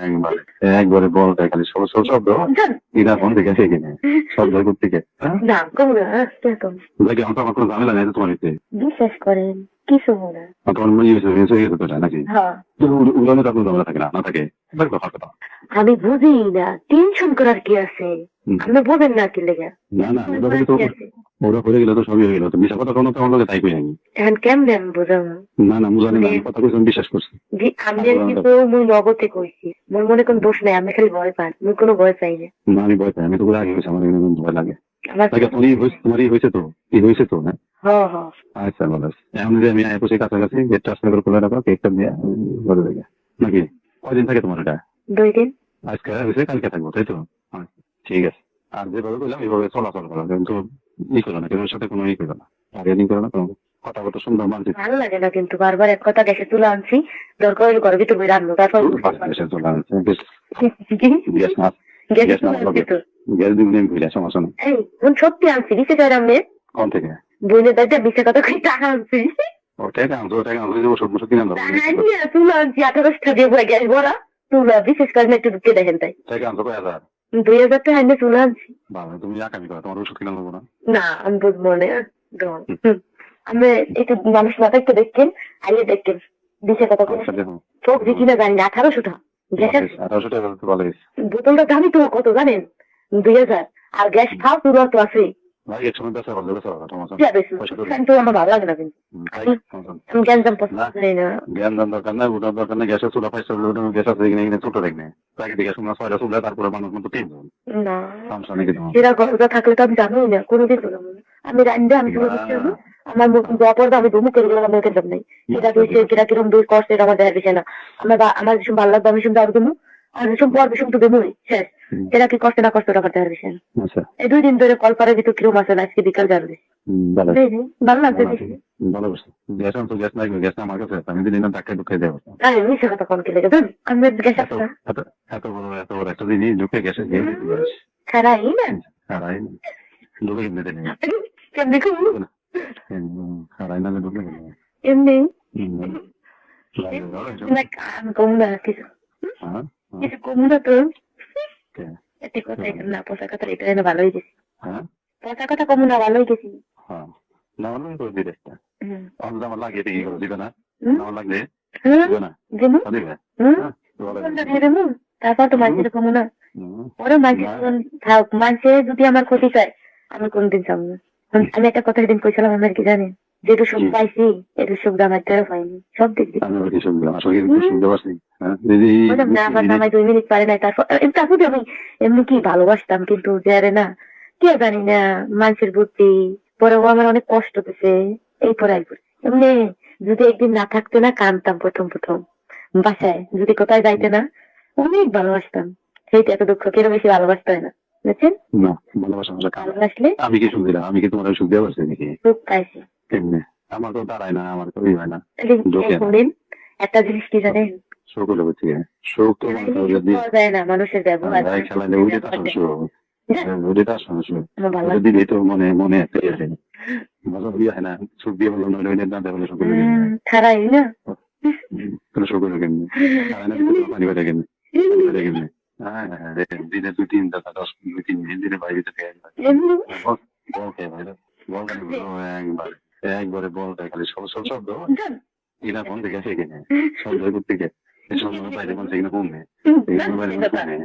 একবারে একবারে বলটা খালি শব্দ এটা ফোন থেকে শিখে নেয় শব্দ থেকে না কমরা কিরকম দেখি আমার কোনো ঝামেলা নেই তো তোমার এতে বিশ্বাস করেন কিছু না তোমার মনে হয়েছে তো নাকি হ্যাঁ উড়ানো তো আপনার ঝামেলা থাকে না থাকে কথা আমি বুঝি না টেনশন করার কি আছে আপনি বোঝেন না কি লেগে না না ওরা করে গেলে তো সবই হয়ে গেল তো মিশা কথা কোনো তো আমার লোকে তাই কই আমি এখন কেমনে আমি বোঝাবো না না বুঝানি না কথা কইছি আমি বিশ্বাস করছি আমি কিন্তু মুই নগদে কইছি মোর মনে কোনো দোষ নাই আমি খালি ভয় পাই মুই কোনো ভয় পাই না না আমি ভয় পাই আমি তো আগে হয়েছে আমার ভয় লাগে আমার তোমারই হয়েছে তো কি হয়েছে তো হ্যাঁ হ্যাঁ হ্যাঁ আচ্ছা ভালো আছে এখন যে আমি বসে কাছাকাছি গেটটা আসলে করে খোলা রাখো কেকটা নিয়ে ঘরে দেখে নাকি কয়দিন থাকে তোমার এটা 2 দিন আজকে হয়েছে কালকে থাকবো তাই তো ঠিক আছে আর যেভাবে বললাম এইভাবে চলাচল করো কিন্তু ই করো না কেউ সাথে কোনো ই করো না বার্গেনিং করো না কোনো কথা কথা সুন্দর মানছি ভালো লাগে না কিন্তু বারবার এক কথা গ্যাসে তুলে আনছি দরকার হলে ঘরের ভিতর বই রাখবো তারপর গ্যাসে চলে আসছে গ্যাস মাছ গ্যাস মাছ গ্যাস দিন দিন ঘুরে সমস্যা নেই এই কোন সত্যি আনছি দিছে চাই আমি কোন থেকে বইনে দাইটা বিছে কথা কই টাকা আনছি ওটাকে আনছো ওষুধ মশুদ কিনে আনতো তুলে আনছি 18 দিয়ে বই গ্যাস ভরা তুলা বিশেষ করে একটু ঢুকে দেখেন তাই টাকা আনছো 2000 2000 টাকা এনে তুলে আনছি বাবা তুমি একামি করো তোমার ওষুধ কিনে নেবো না না আমি বুঝবো না আমি একটু মানুষ মাথা একটু দেখছেন আইয়ে দেখছেন দিছে কথা চোখ দেখি না জানি না 1800 টাকা গ্যাসের 1800 টাকা তো ভালো বোতলটা দামি তো কত জানেন 2000 আর গ্যাস খাও পুরো তো আছে ভাই এক সময় বেচা করলে কিন্তু আমার ভালো লাগে না কিন্তু আমি জ্ঞান দাম পছন্দ করি না জ্ঞান দাম দরকার না ওটার দরকার না গ্যাসের চুলা পাইছে গ্যাস আছে এখানে ছোট দেখনে প্রাকৃতিক গ্যাস তোমরা 6টা চুলা তারপরে মানুষ মতো 3 জন না সমস্যা নেই তোমার এরা গরুটা থাকলে তো আমি জানোই না কোনোদিন বলবো না আমি রান্না আমি পুরো বুঝছি আমার ব্যাপার আমি দমু করে গেলাম আমি কেন নাই এটা দিয়েছে কিরা কিরম দূর করছে এটা আমার দেখা দিছে না আমার ভীষণ ভালো লাগবে আমি ভীষণ দাঁড় দেবো আর ভীষণ পর ভীষণ তো দেবোই শেষ এরা কি কষ্ট না কষ্ট ওটা দেখা দিছে না এই 2 দিন ধরে কল পারে ভিতর কিরম আছে আজকে বিকাল যাবে ভালো লাগছে ভালো বসে গ্যাস তো গ্যাস নাই গ্যাস আমার কাছে আমি দিন না ধাক্কা ঢুকে দেবো আরে মিশে কথা কোন কি লেগে আমি গ্যাস আছে এত বড় একটা জিনিস ঢুকে গ্যাসে দিয়ে খারাই না খারাই ঢুকে কিনে দেন কেমনি করবো খারাই না ঢুকে এমনি আমি কম না কিছু কিছু কম না তো এতে কথা না পোষা কথা এটা যেন ভালোই গেছি পোষা কথা কম না ভালোই গেছি না ভালোই করে দিবে আমার লাগে কি করে দিবে না আমার লাগবে তারপর তো মানুষের কম না ওরা মানুষে যদি আমার ক্ষতি চায় আমি কোনদিন চাবো না আমি একটা কথা দিন কইছিলাম আমার কি জানেন যেটু সুখ পাইছি এটু সুখ দামার তেরো পাইনি সব দিক দিয়ে আমার নামায় 2 মিনিট পারে নাই তারপর আমি এমনি কি ভালোবাসতাম কিন্তু যারে না কে জানি না মানুষের বুদ্ধি পরে ও আমার অনেক কষ্ট পেয়েছে এই পরে এমনি যদি একদিন না থাকতো না কানতাম প্রথম বাসায় যদি কোথায় যাইতে না অনেক ভালোবাসতাম সেইটা এত দুঃখ কেন বেশি ভালোবাসতে হয় না বুঝছেন না ভালোবাসলে আমি কি সুখ দিলাম আমি কি তোমার সুখ দেওয়া পারছি নাকি সুখ পাইছি আমার তো দাঁড়ায় না আমার তো হয় না একটা জিনিস কি জানেন শোক হলে বুঝছি শোক তো মানুষের ব্যবহার দিদি তো মনে মনে একটা মজা দিয়ে হয় না সুখ দিয়ে বললাম না দেওয়া শোক খারাই না শোক হলো কেমনি পানি বেড়ে কেমনি কেমনি দিনে 2-3 2-3 দিনে বাইরে থেকে একবারে বলটা খালি শব্দ এরা ফোন থেকে শিখে নেয় শব্দ থেকে বাইরে ফোন থেকে কমে বাইরে কমে